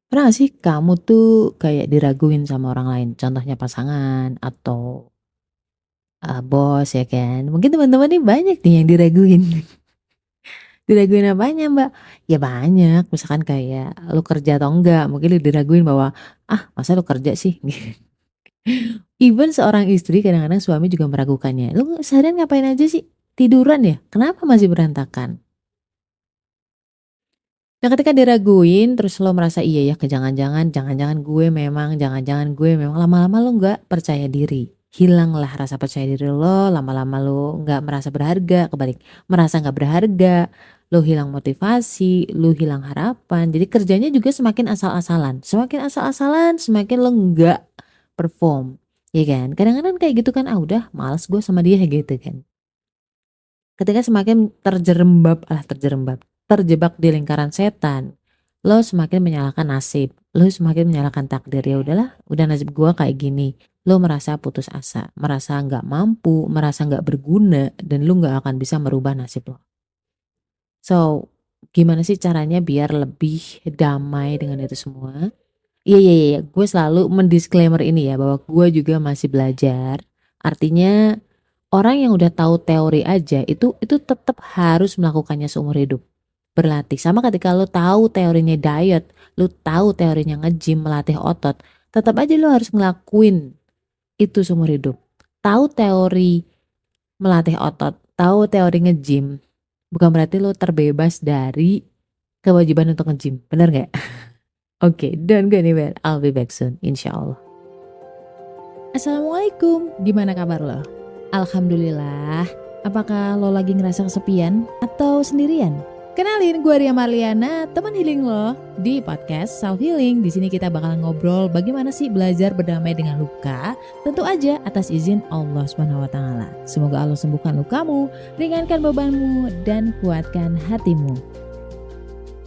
Pernah gak sih kamu tuh kayak diraguin sama orang lain? Contohnya pasangan atau, bos ya kan? Mungkin teman-teman nih banyak nih yang diraguin. Diraguin apanya, Mbak? Ya banyak, misalkan kayak lu kerja atau enggak, mungkin lu diraguin bahwa, "Ah, masa lu kerja sih?" Even seorang istri kadang-kadang suami juga meragukannya, "Lu seharian ngapain aja sih? Tiduran ya? Kenapa masih berantakan?" Nah, ketika diraguin terus lo merasa, "Iya ya, jangan-jangan jangan-jangan gue memang," lama-lama lo nggak percaya diri. Hilanglah rasa percaya diri lo, lama-lama lo nggak merasa berharga, kebalik, merasa nggak berharga, lo hilang motivasi, lo hilang harapan, jadi kerjanya juga semakin asal-asalan, semakin lo nggak perform, ya kan? Kadang-kadang kayak gitu kan, "Ah, udah males gue sama dia," gitu kan. Ketika semakin terjebak di lingkaran setan, lo semakin menyalahkan nasib, lo semakin menyalahkan takdir, ya udahlah, udah nasib gua kayak gini. Lo merasa putus asa, merasa nggak mampu, merasa nggak berguna, dan lo nggak akan bisa merubah nasib lo. So, gimana sih caranya biar lebih damai dengan itu semua? Iya, iya, iya, gue selalu mendisklaimer ini ya, bahwa gue juga masih belajar. Artinya orang yang udah tahu teori aja itu tetap harus melakukannya seumur hidup. Berlatih. Sama ketika lo tahu teorinya diet, lo tahu teorinya nge-gym, melatih otot, tetap aja lo harus ngelakuin itu seumur hidup. Tahu teori melatih otot, tahu teori nge-gym, bukan berarti lo terbebas dari kewajiban untuk nge-gym. Bener nggak? Oke, don't go anywhere. I'll be back soon, insya Allah. Assalamualaikum, gimana kabar lo? Alhamdulillah. Apakah lo lagi ngerasa kesepian atau sendirian? Kenalin, gue Ria Marliana, teman healing lo di podcast Self Healing. Di sini kita bakal ngobrol bagaimana sih belajar berdamai dengan luka. Tentu aja atas izin Allah Subhanahu wa taala. Semoga Allah sembuhkan lukamu, ringankan bebanmu dan kuatkan hatimu.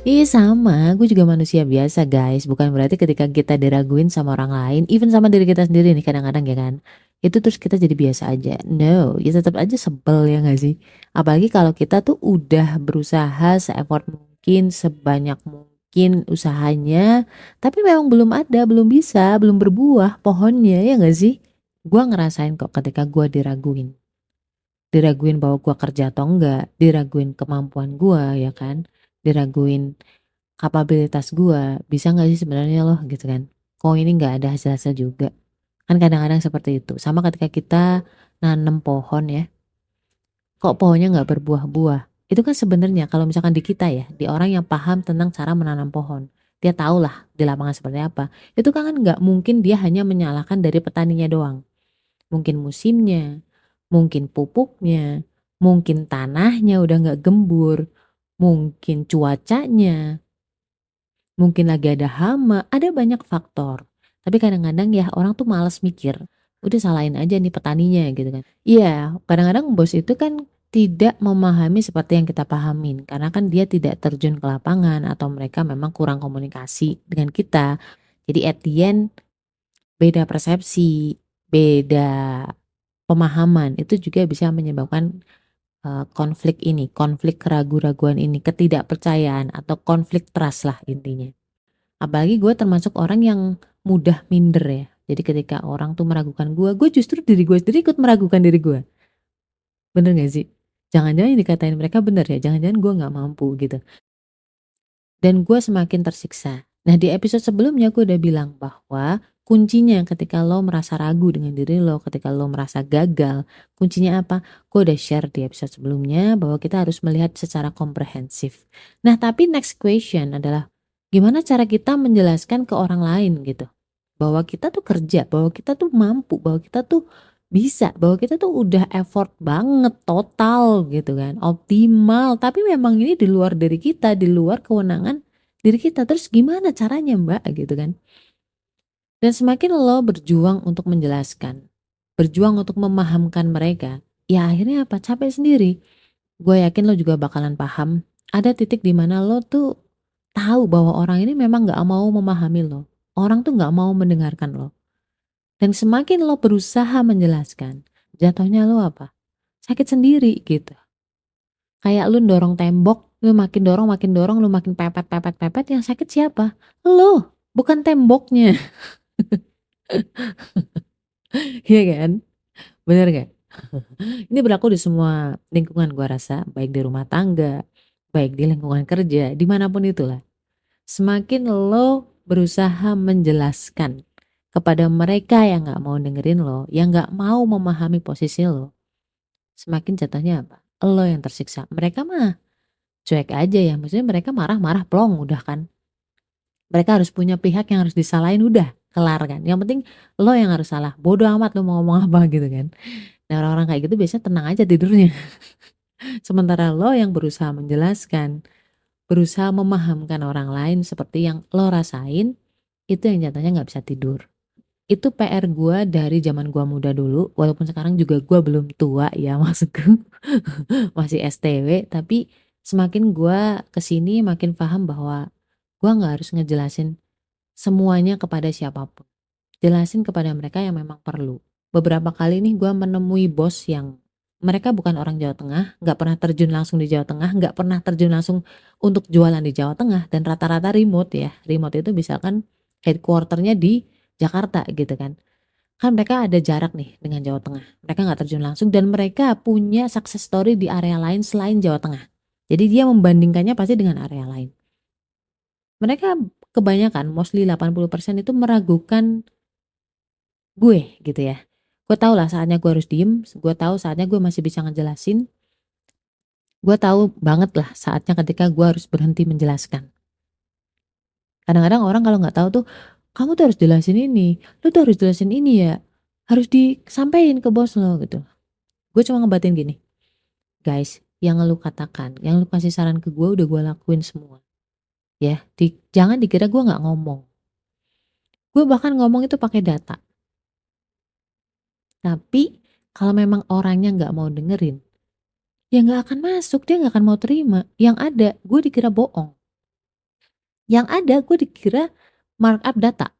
Iya sama, gue juga manusia biasa guys. Bukan berarti ketika kita diraguin sama orang lain, even sama diri kita sendiri nih kadang-kadang ya kan. Itu terus kita jadi biasa aja. No, ya tetap aja sebel ya gak sih? Apalagi kalau kita tuh udah berusaha se-effort mungkin, sebanyak mungkin usahanya. Tapi memang belum ada, belum bisa, belum berbuah pohonnya ya gak sih? Gue ngerasain kok ketika gue diraguin. Diraguin bahwa gue kerja atau enggak, diraguin kemampuan gue ya kan. Diraguin kapabilitas gua, bisa nggak sih sebenarnya loh gitu kan. Kok ini nggak ada hasil-hasil juga. Kan kadang-kadang seperti itu. Sama ketika kita nanam pohon ya, kok pohonnya nggak berbuah-buah. Itu kan sebenarnya kalau misalkan di kita ya, di orang yang paham tentang cara menanam pohon. Dia tahu lah di lapangan seperti apa. Itu kan nggak mungkin dia hanya menyalahkan dari petaninya doang. Mungkin musimnya, mungkin pupuknya, mungkin tanahnya udah nggak gembur, mungkin cuacanya, mungkin lagi ada hama, ada banyak faktor. Tapi kadang-kadang ya orang tuh malas mikir. Udah salahin aja nih petaninya gitu kan. Iya, kadang-kadang bos itu kan tidak memahami seperti yang kita pahamin. Karena kan dia tidak terjun ke lapangan atau mereka memang kurang komunikasi dengan kita. Jadi at the end beda persepsi, beda pemahaman itu juga bisa menyebabkan konflik keraguan-raguan ini, ketidakpercayaan atau konflik trust lah intinya. Apalagi gue termasuk orang yang mudah minder ya. Jadi ketika orang tuh meragukan gue justru diri gue sendiri ikut meragukan diri gue. Bener gak sih? Jangan-jangan yang dikatain mereka bener ya, jangan-jangan gue gak mampu gitu. Dan gue semakin tersiksa. Nah di episode sebelumnya gue udah bilang bahwa kuncinya ketika lo merasa ragu dengan diri lo, ketika lo merasa gagal, kuncinya apa? Gue udah share di episode sebelumnya bahwa kita harus melihat secara komprehensif. Nah tapi next question adalah gimana cara kita menjelaskan ke orang lain gitu. Bahwa kita tuh kerja, bahwa kita tuh mampu, bahwa kita tuh bisa, bahwa kita tuh udah effort banget total gitu kan, optimal, tapi memang ini di luar dari kita, di luar kewenangan diri kita. Terus gimana caranya Mbak gitu kan? Dan semakin lo berjuang untuk menjelaskan, berjuang untuk memahamkan mereka, ya akhirnya apa? Capek sendiri. Gue yakin lo juga bakalan paham. Ada titik di mana lo tuh tahu bahwa orang ini memang gak mau memahami lo. Orang tuh gak mau mendengarkan lo. Dan semakin lo berusaha menjelaskan, jatuhnya lo apa? Sakit sendiri gitu. Kayak lu dorong tembok, lu makin dorong, lu makin pepet, yang sakit siapa? Lo. bukan temboknya. Iya kan? Bener gak? Ini berlaku di semua lingkungan gua rasa, baik di rumah tangga, baik di lingkungan kerja, dimanapun itulah. Semakin lo berusaha menjelaskan kepada mereka yang gak mau dengerin lo, yang gak mau memahami posisi lo, semakin jatuhnya apa? Lo yang tersiksa. Mereka mah cuek aja ya, maksudnya mereka marah-marah plong udah kan. Mereka harus punya pihak yang harus disalahin udah kelar kan. Yang penting lo yang harus salah. Bodoh amat lo mau ngomong apa gitu kan. Nah orang-orang kayak gitu biasanya tenang aja tidurnya. Sementara lo yang berusaha menjelaskan, berusaha memahamkan orang lain seperti yang lo rasain, itu yang nyatanya nggak bisa tidur. Itu PR gua dari zaman gua muda dulu, walaupun sekarang juga gua belum tua ya maksudku, masih STW, tapi semakin gua kesini makin paham bahwa gua nggak harus ngejelasin semuanya kepada siapapun. Jelasin kepada mereka yang memang perlu. Beberapa kali nih gua menemui bos yang mereka bukan orang Jawa Tengah, nggak pernah terjun langsung di Jawa Tengah, nggak pernah terjun langsung untuk jualan di Jawa Tengah, dan rata-rata remote ya. Remote itu misalkan headquarternya di Jakarta gitu kan. Kan mereka ada jarak nih dengan Jawa Tengah. Mereka nggak terjun langsung dan mereka punya success story di area lain selain Jawa Tengah. Jadi dia membandingkannya pasti dengan area lain. Mereka kebanyakan, mostly 80% itu meragukan gue gitu ya. Gue tau lah saatnya gue harus diem, gue tahu saatnya gue masih bisa ngejelasin, gue tahu banget lah saatnya ketika gue harus berhenti menjelaskan. Kadang-kadang orang kalau nggak tahu tuh, kamu tuh harus jelasin ini, lu tuh harus jelasin ini ya, harus disampaikan ke bos lo gitu. Gue cuma ngebatin gini, guys, yang lu katakan, yang lu kasih saran ke gue udah gue lakuin semua. Ya, jangan dikira gue nggak ngomong. Gue bahkan ngomong itu pakai data. Tapi kalau memang orangnya nggak mau dengerin, ya nggak akan masuk, dia nggak akan mau terima. Yang ada, gue dikira bohong. Yang ada, gue dikira markup data.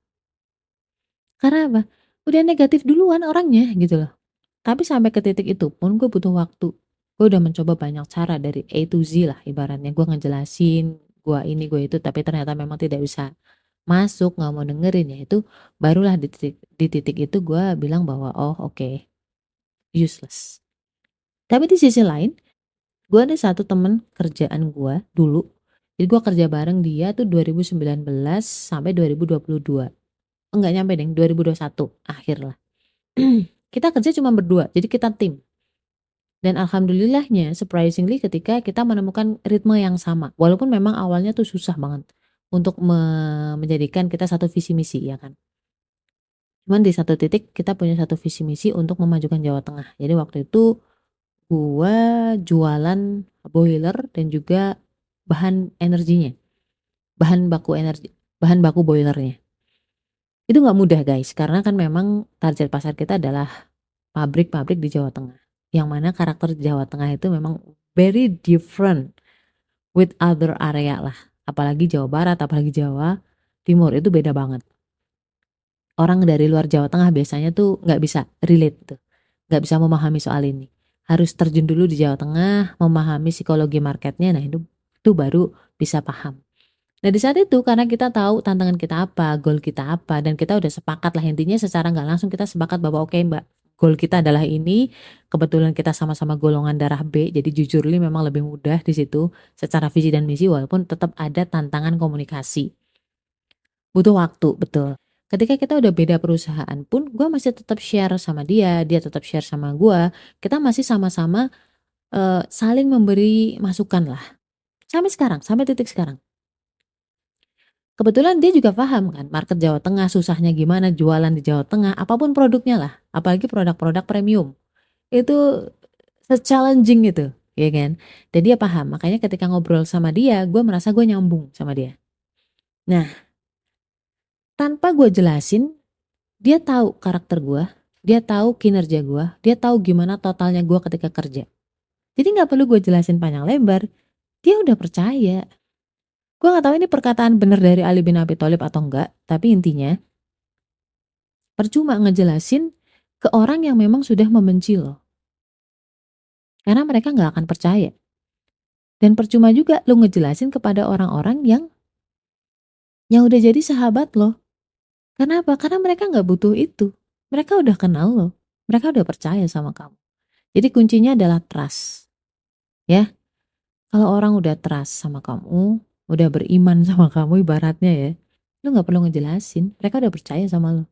Karena apa? Udah negatif duluan orangnya gitu loh. Tapi sampai ke titik itu pun gue butuh waktu. Gue udah mencoba banyak cara dari A to Z lah ibaratnya. Gue ngejelasin, gue ini, gue itu. Tapi ternyata memang tidak bisa masuk, nggak mau dengerin ya. Itu barulah di titik itu gue bilang bahwa oh oke, useless. Tapi di sisi lain, gue ada satu temen kerjaan gue dulu. Jadi gue kerja bareng dia tuh 2019 sampai 2022. Enggak nyampe deh, 2021 akhir lah. Kita kerja cuma berdua, jadi kita tim. Dan alhamdulillahnya, surprisingly ketika kita menemukan ritme yang sama. Walaupun memang awalnya tuh susah banget untuk menjadikan kita satu visi misi ya kan. Cuman di satu titik kita punya satu visi misi untuk memajukan Jawa Tengah. Jadi waktu itu gua jualan boiler dan juga bahan energinya, bahan baku energi, bahan baku boilernya. Itu nggak mudah guys, karena kan memang target pasar kita adalah pabrik-pabrik di Jawa Tengah. Yang mana karakter Jawa Tengah itu memang very different with other area lah. Apalagi Jawa Barat, apalagi Jawa Timur itu beda banget. Orang dari luar Jawa Tengah biasanya tuh nggak bisa relate tuh, nggak bisa memahami soal ini. Harus terjun dulu di Jawa Tengah, memahami psikologi marketnya, nah itu baru bisa paham. Nah di saat itu karena kita tahu tantangan kita apa, goal kita apa, dan kita udah sepakat lah intinya secara nggak langsung kita sepakat bahwa oke mbak, goal kita adalah ini, kebetulan kita sama-sama golongan darah B, jadi jujur li memang lebih mudah di situ secara visi dan misi walaupun tetap ada tantangan komunikasi. Butuh waktu, betul. Ketika kita udah beda perusahaan pun, gue masih tetap share sama dia, dia tetap share sama gue. Kita masih sama-sama saling memberi masukan lah. Sampai sekarang, sampai titik sekarang. Kebetulan dia juga paham kan, market Jawa Tengah susahnya gimana jualan di Jawa Tengah, apapun produknya lah. Apalagi produk-produk premium. Itu se-challenging itu, ya kan? Dan dia paham, makanya ketika ngobrol sama dia, gue merasa gue nyambung sama dia. Nah, tanpa gue jelasin, dia tahu karakter gue, dia tahu kinerja gue, dia tahu gimana totalnya gue ketika kerja. Jadi nggak perlu gue jelasin panjang lebar, dia udah percaya. Gue nggak tahu ini perkataan benar dari Ali bin Abi Thalib atau enggak, tapi intinya percuma ngejelasin ke orang yang memang sudah membenci lo, karena mereka nggak akan percaya. Dan percuma juga lo ngejelasin kepada orang-orang yang yang udah jadi sahabat lo. Kenapa? Karena mereka nggak butuh itu. Mereka udah kenal lo. Mereka udah percaya sama kamu. Jadi kuncinya adalah trust. Ya, kalau orang udah trust sama kamu, udah beriman sama kamu ibaratnya ya, lo nggak perlu ngejelasin. Mereka udah percaya sama lo.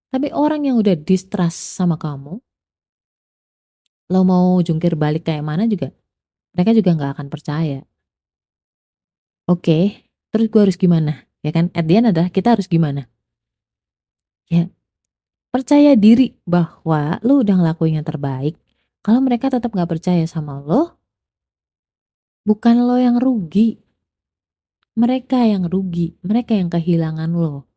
Tapi orang yang udah distrust sama kamu, lo mau jungkir balik kayak mana juga, mereka juga nggak akan percaya. Oke, terus gue harus gimana? Ya kan, at the end adalah kita harus gimana? Ya, percaya diri bahwa lo udah ngelakuin yang terbaik. Kalau mereka tetap nggak percaya sama lo, bukan lo yang rugi. Mereka yang rugi, mereka yang kehilangan lo.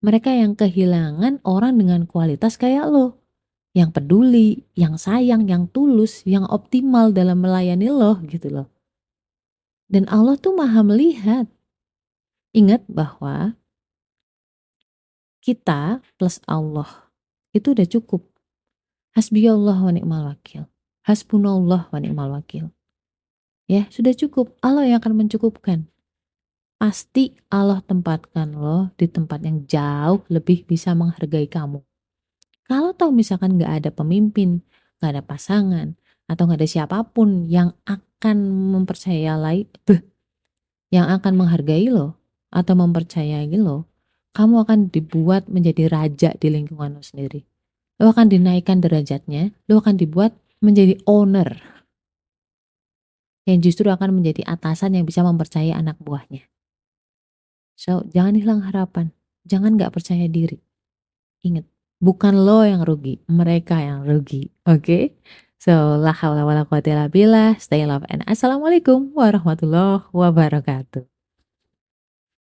Mereka yang kehilangan orang dengan kualitas kayak lo. Yang peduli, yang sayang, yang tulus, yang optimal dalam melayani lo gitu loh. Dan Allah tuh maha melihat. Ingat bahwa kita plus Allah itu udah cukup. Hasbiyallah wa ni'mal wakil. Hasbunallah wa ni'mal wakil. Ya, sudah cukup. Allah yang akan mencukupkan. Pasti Allah tempatkan lo di tempat yang jauh lebih bisa menghargai kamu. Kalau tahu misalkan gak ada pemimpin, gak ada pasangan, atau gak ada siapapun yang akan yang akan menghargai lo, atau mempercayai lo, kamu akan dibuat menjadi raja di lingkungan lo sendiri. Lo akan dinaikkan derajatnya, lo akan dibuat menjadi owner, yang justru akan menjadi atasan yang bisa mempercayai anak buahnya. So, jangan hilang harapan. Jangan gak percaya diri. Ingat, bukan lo yang rugi, mereka yang rugi. Oke? So, la haula wala quwata illa billah. Stay love and assalamualaikum warahmatullahi wabarakatuh.